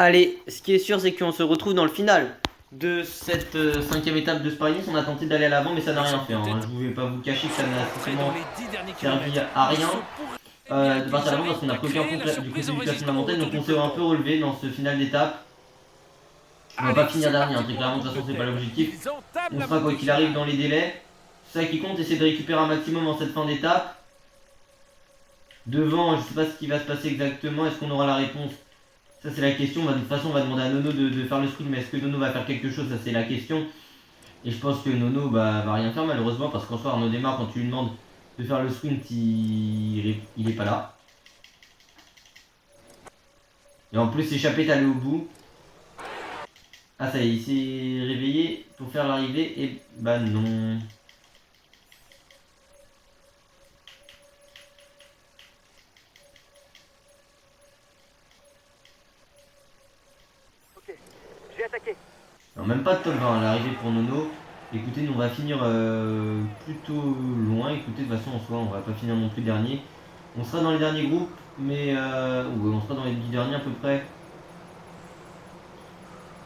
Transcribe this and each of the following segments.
Allez, ce qui est sûr, c'est qu'on se retrouve dans le final de cette cinquième étape de Paris-Nice. On a tenté d'aller à l'avant, mais ça n'a rien fait. Hein. Je ne vais pas vous cacher que ça n'a strictement servi à rien de partir à l'avant parce qu'on a pris aucun point du côté du classement de la montagne. Donc on s'est un peu relevé dans ce final d'étape. On va pas finir dernier, hein. Très clairement, de toute façon, c'est pas l'objectif. On sera quoi qu'il arrive dans les délais. C'est ça qui compte, essayer de récupérer un maximum en cette fin d'étape. Devant, je sais pas ce qui va se passer exactement. Est-ce qu'on aura la réponse? Ça c'est la question, de toute façon on va demander à Nono de faire le sprint, mais est-ce que Nono va faire quelque chose? Ça c'est la question. Et je pense que Nono va rien faire malheureusement, parce qu'en soi Arnaud Démarre, quand tu lui demandes de faire le sprint, il est pas là. Et en plus s'échapper t'allais au bout. Ah ça y est, il s'est réveillé pour faire l'arrivée et bah non. J'ai attaqué. Alors même pas de top 20 à l'arrivée pour Nono. Écoutez, nous on va finir plutôt loin. Écoutez, de toute façon en soi on va pas finir non plus dernier. On sera dans les derniers groupes, mais ouais, on sera dans les 10 derniers à peu près.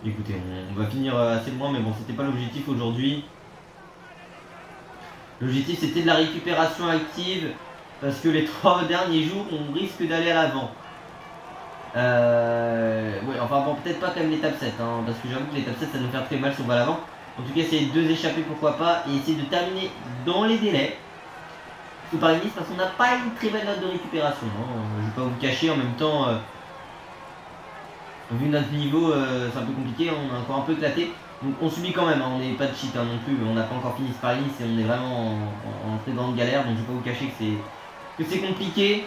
Écoutez, on va finir assez loin, mais bon, c'était pas l'objectif aujourd'hui. L'objectif c'était de la récupération active, parce que les 3 derniers jours, on risque d'aller à l'avant. Ouais, enfin bon, peut-être pas comme l'étape 7, hein, parce que j'avoue que l'étape 7 ça nous fait très mal si on va à l'avant. En tout cas, essayer de 2 échappées, pourquoi pas, et essayer de terminer dans les délais. Sous Paris-Nice, parce qu'on n'a pas une très belle note de récupération. Hein. Je vais pas vous cacher, en même temps, vu notre niveau, c'est un peu compliqué, on a encore un peu éclaté. Donc on subit quand même, hein, on n'est pas de cheat hein, non plus, on n'a pas encore fini ce Paris-Nice et on est vraiment en très grande galère, donc je vais pas vous cacher que c'est compliqué.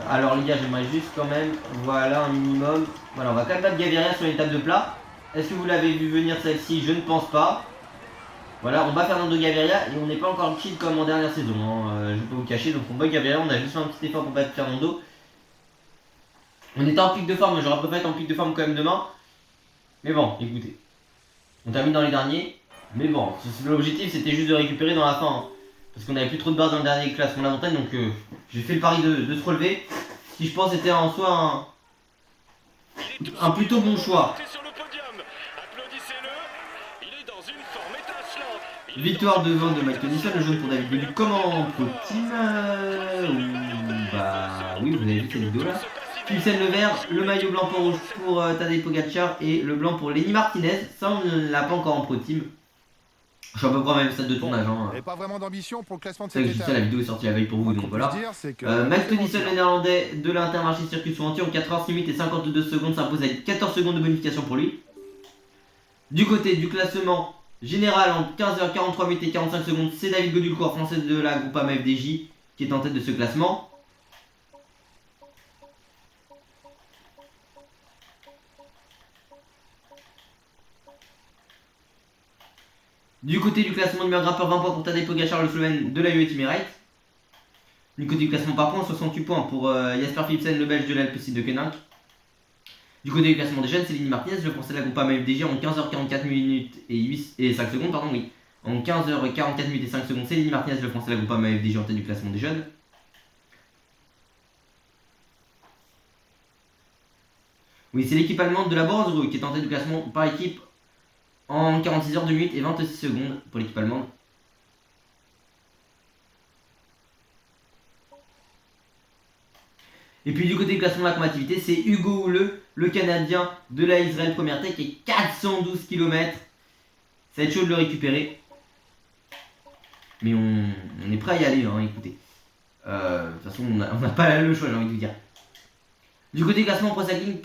Alors les gars, j'aimerais juste quand même, voilà un minimum. Voilà, on va quand même battre Gaviria sur l'étape de plat. Est-ce que vous l'avez vu venir celle-ci? Je ne pense pas. Voilà, on bat Fernando Gaviria et on n'est pas encore cheat comme en dernière saison, hein, je vais pas vous cacher. Donc on bat Gaviria, on a juste fait un petit effort pour battre Fernando. On était en pic de forme, j'aurais préféré être en pic de forme quand même demain. Mais bon, écoutez. On termine dans les derniers. Mais bon, l'objectif c'était juste de récupérer dans la fin. Hein, parce qu'on avait plus trop de barres dans le dernier classement de la montagne. Donc j'ai fait le pari de se relever. Ce qui je pense était en soi un plutôt bon choix. Victoire devant de Mike Tennyson, le jaune pour David Godu. Comment pro team bah oui, vous avez vu cette vidéo là. Philipsen le vert, le maillot blanc pour rouge pour Tadej Pogacar et le blanc pour Lenny Martinez. Ça on ne l'a pas encore en pro team. Je suis à peu près à même stade de tournage. Hein. Et pas vraiment d'ambition pour le classement de cette étape. Ça, la vidéo est sortie la veille pour vous, donc voilà. Mike Tennyson, le néerlandais de l'Intermarché Circuit Souvenir en 4h6 minutes et 52 secondes, s'impose avec 14 secondes de bonification pour lui. Du côté du classement général en 15h43 minutes et 45 secondes, c'est David Godu, le coureur français de la Groupama FDJ, qui est en tête de ce classement. Du côté du classement numéro grappeur, 20 points pour Tadej Pogacar, le Slovène de la UAE Team Right. Du côté du classement par points, 68 points pour Jasper Philipsen, le Belge de l'Alpecin de Koninck. Du côté du classement des jeunes, c'est Lenny Martinez, le français de la Groupama FDJ en 15h44 minutes et 5 secondes, pardon, oui. En 15h44 minutes et 5 secondes, c'est Lenny Martinez, le français de la Groupama FDJ en tête du classement des jeunes. Oui, c'est l'équipe allemande de la Borsrue qui est en tête du classement par équipe en 46h 2 minutes et 26 secondes pour l'équipe allemande. Et puis du côté du classement de la combativité, c'est Hugo Houle, le Canadien de la Israel Première Tech, qui est 412 km. Ça va être chaud de le récupérer. Mais on est prêt à y aller, hein, écoutez. De toute façon, on n'a pas le choix, j'ai envie de vous dire. Du côté du classement Pro Cycling,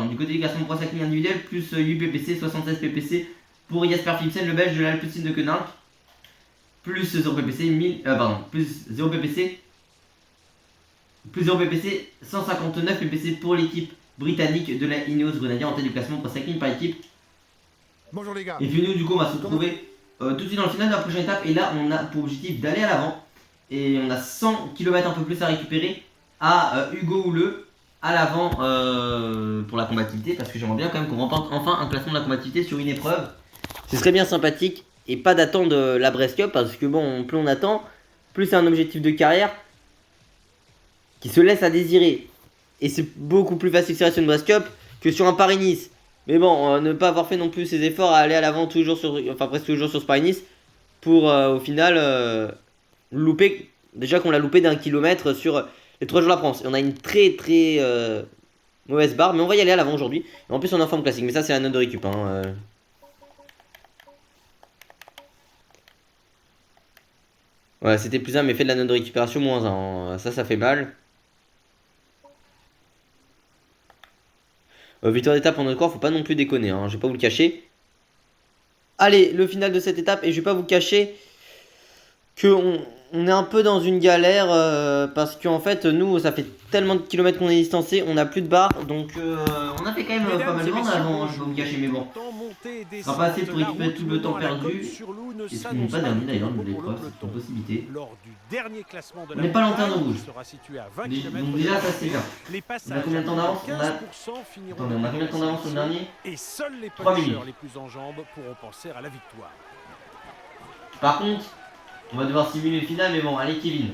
du côté du classement Pro Cycling individuel, plus 8 ppc, 76 ppc pour Jasper Philipsen, le Belge de l'Alpecin de Koninck. Plus 0 ppc, plus 0 ppc. Plus 0 ppc, 159 ppc pour l'équipe britannique de la Ineos Grenadier en tête du classement Pro Cycling par équipe. Bonjour les gars. Et puis nous, du coup, on va se retrouver tout de suite dans le final de la prochaine étape. Et là, on a pour objectif d'aller à l'avant. Et on a 100 km un peu plus à récupérer à Hugo Houle à l'avant pour la combativité. Parce que j'aimerais bien quand même qu'on remporte enfin un classement de la combativité sur une épreuve. Ce serait bien sympathique. Et pas d'attendre la Brest Cup. Parce que bon, plus on attend, plus c'est un objectif de carrière qui se laisse à désirer. Et c'est beaucoup plus facile sur une Brest Cup que sur un Paris-Nice. Mais bon, ne pas avoir fait non plus ses efforts à aller à l'avant toujours sur, enfin presque toujours sur ce Paris-Nice pour au final louper, déjà qu'on l'a loupé d'1 kilomètre sur les 3 jours de la France. Et on a une très mauvaise barre, mais on va y aller à l'avant aujourd'hui. Et en plus on est en forme classique, mais ça c'est la note de récup. Ouais, c'était plus 1, mais fait de la note de récupération moins 1. Ça fait mal. Victoire d'étape en notre corps, faut pas non plus déconner, je vais pas vous le cacher. Allez, le final de cette étape, et je vais pas vous cacher que on est un peu dans une galère parce qu'en fait nous ça fait tellement de kilomètres qu'on est distancé, on n'a plus de barre, donc on a fait quand même pas mal de monde avant, je vais vous cacher, mais bon, ce sera pas assez pour récupérer tout le temps perdu. Est-ce qu'on n'est pas dernier d'ailleurs de l'épreuve, c'est une possibilité. On n'est pas lanterne rouge, donc déjà ça c'est bien. On a combien de temps d'avance? Attendez, on a combien de temps d'avance sur le dernier? 3 minutes. Par contre, on va devoir simuler le final, mais bon, allez Kevin.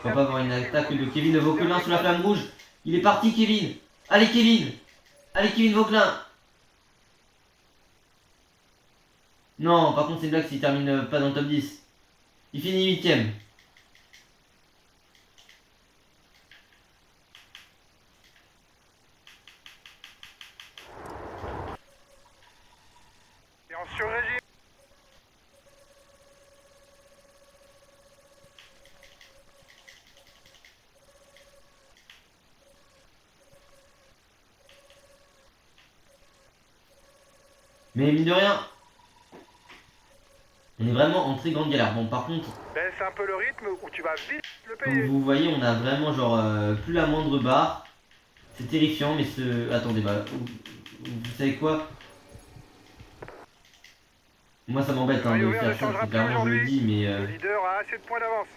On va pas avoir une attaque de Kevin Vauquelin sous la flamme rouge. Il est parti Kevin. Allez Kevin. Allez Kevin Vauquelin. Non, par contre c'est une blague s'il termine pas dans le top 10. Il finit 8ème. Mais mine de rien, on est vraiment en très grande galère. Bon, par contre, Baisse un peu le rythme ou tu vas vite le comme payer. vous voyez, on a vraiment genre plus la moindre barre. C'est terrifiant, mais ce... Attendez, bah, vous savez quoi? Moi ça m'embête de faire ça, c'est clairement je le dis, mais... Le leader a assez de points d'avance.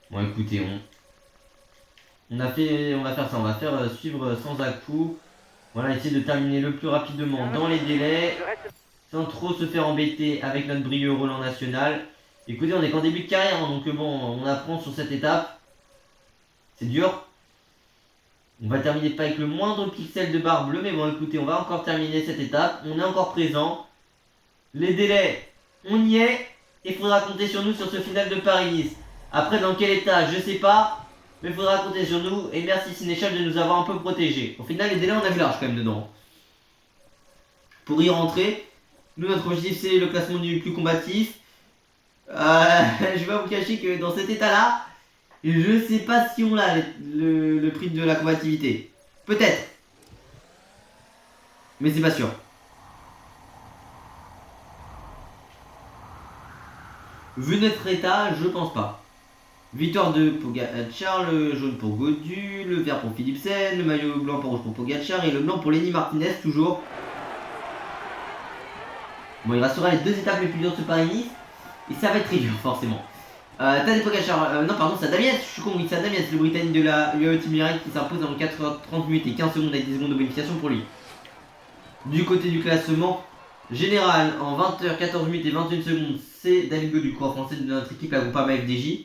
Bon écoutez, on va faire ça, on va faire suivre sans à-coup. Voilà, essayer de terminer le plus rapidement dans les délais, sans trop se faire embêter avec notre brilleux Roland national. Écoutez, on est qu'en début de carrière, donc bon, on apprend sur cette étape. C'est dur. On va terminer pas avec le moindre pixel de barre bleue, mais bon écoutez, on va encore terminer cette étape. On est encore présent. Les délais, on y est. Et il faudra compter sur nous sur ce final de Paris-Nice. Après, dans quel état, je sais pas. Mais il faudra compter sur nous. Et merci Sénéchal de nous avoir un peu protégés. Au final, les délais, on a vu large quand même dedans. Pour y rentrer, nous, notre objectif, c'est le classement du plus combatif. Je vais pas vous cacher que dans cet état-là, je sais pas si on a le prix de la combativité. Peut-être. Mais c'est pas sûr. Vu notre état, je pense pas. Victoire de Pogacar, le jaune pour Godu, le vert pour Philipsen, le maillot blanc pour rouge pour Pogacar et le blanc pour Lenny Martinez toujours. Bon, il restera les 2 étapes les plus dures de ce Paris-Nice et ça va être très dur forcément. Tadej Pogacar, non pardon, c'est Adamias, je suis con, oui, c'est Adamias, le Britannique de la UAE Team Direct qui s'impose dans 4h30 minutes et 15 secondes avec 10 secondes de bonification pour lui. Du côté du classement général, en 20h14 minutes et 21 secondes, c'est David Gaudu, coureur français de notre équipe, la Groupama FDJ.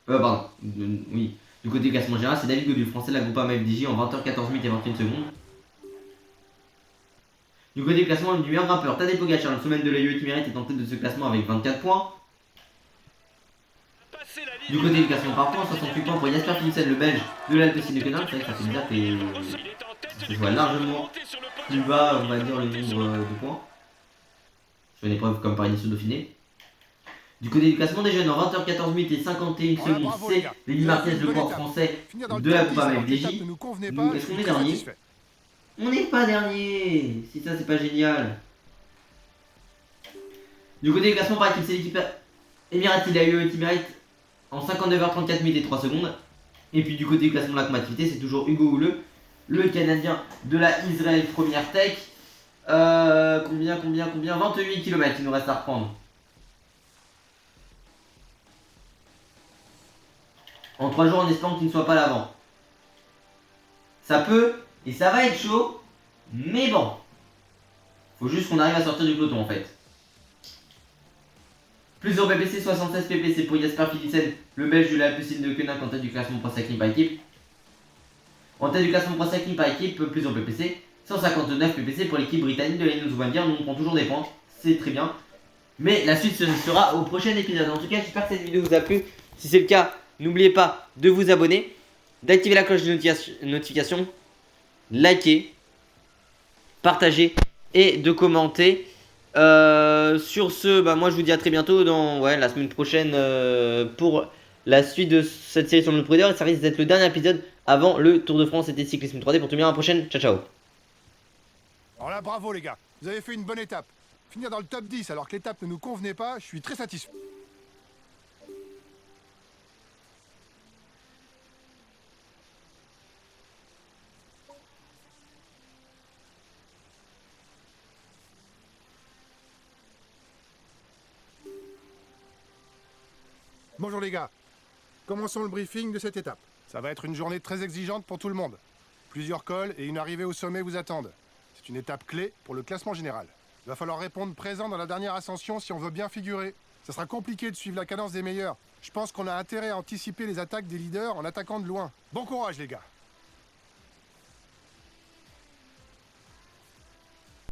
Pardon, oui. Du côté du classement général, c'est David Gaudu, français de la Groupama FDJ en 20h14 minutes et 21 secondes. Du côté du classement du meilleur grimpeur, Tadej Pogacar, le semaine de la UAE Team Direct, est en tête de ce classement avec 24 points. Du côté du classement par points, 68 points pour Jasper Philipsen, le belge de l'Alpecin de Canal. C'est vrai que ça fait bizarre que ça soit largement plus bas, on va dire, le nombre de points sur une épreuve comme Paris-Nice ou Dauphiné. Du côté du classement des jeunes, en 20h14 minutes et 51 secondes, c'est Lenny Martinez, le coureur français de la Groupama FDJ. Est-ce qu'on est dernier? On n'est pas dernier. Si ça, c'est pas génial. Du côté du classement par équipe, c'est l'équipe Emirates, il a eu Emirates en 59h34 minutes et 3 secondes. Et puis du côté du classement de la combativité, c'est toujours Hugo Houleux, le Canadien de la Israel Première Tech. Combien 28 km il nous reste à reprendre. En 3 jours en espérant qu'il ne soit pas l'avant. Ça peut, et ça va être chaud, mais bon. Faut juste qu'on arrive à sortir du peloton en fait. Plus 0 PPC, 76 PPC pour Jasper Philipsen, le belge de la piscine de Koenig en tête du classement Pro Cycling par équipe. En tête du classement Pro Cycling par équipe, plus 0 PPC, 159 PPC pour l'équipe britannique de Linus Van Der. Nous on prend toujours des points, c'est très bien. Mais la suite ce sera au prochain épisode. En tout cas, j'espère que cette vidéo vous a plu. Si c'est le cas, n'oubliez pas de vous abonner, d'activer la cloche de notification, liker, partager et de commenter. Sur ce, moi je vous dis à très bientôt dans la semaine prochaine pour la suite de cette série sur le Pro Leader. Ça risque d'être le dernier épisode avant le Tour de France et Cyclisme 3D. Pour tout bien, à la prochaine. Ciao ciao. Alors là, bravo les gars, vous avez fait une bonne étape. Finir dans le top 10 alors que l'étape ne nous convenait pas, je suis très satisfait. Bonjour les gars, commençons le briefing de cette étape. Ça va être une journée très exigeante pour tout le monde. Plusieurs cols et une arrivée au sommet vous attendent. C'est une étape clé pour le classement général. Il va falloir répondre présent dans la dernière ascension si on veut bien figurer. Ça sera compliqué de suivre la cadence des meilleurs. Je pense qu'on a intérêt à anticiper les attaques des leaders en attaquant de loin. Bon courage les gars!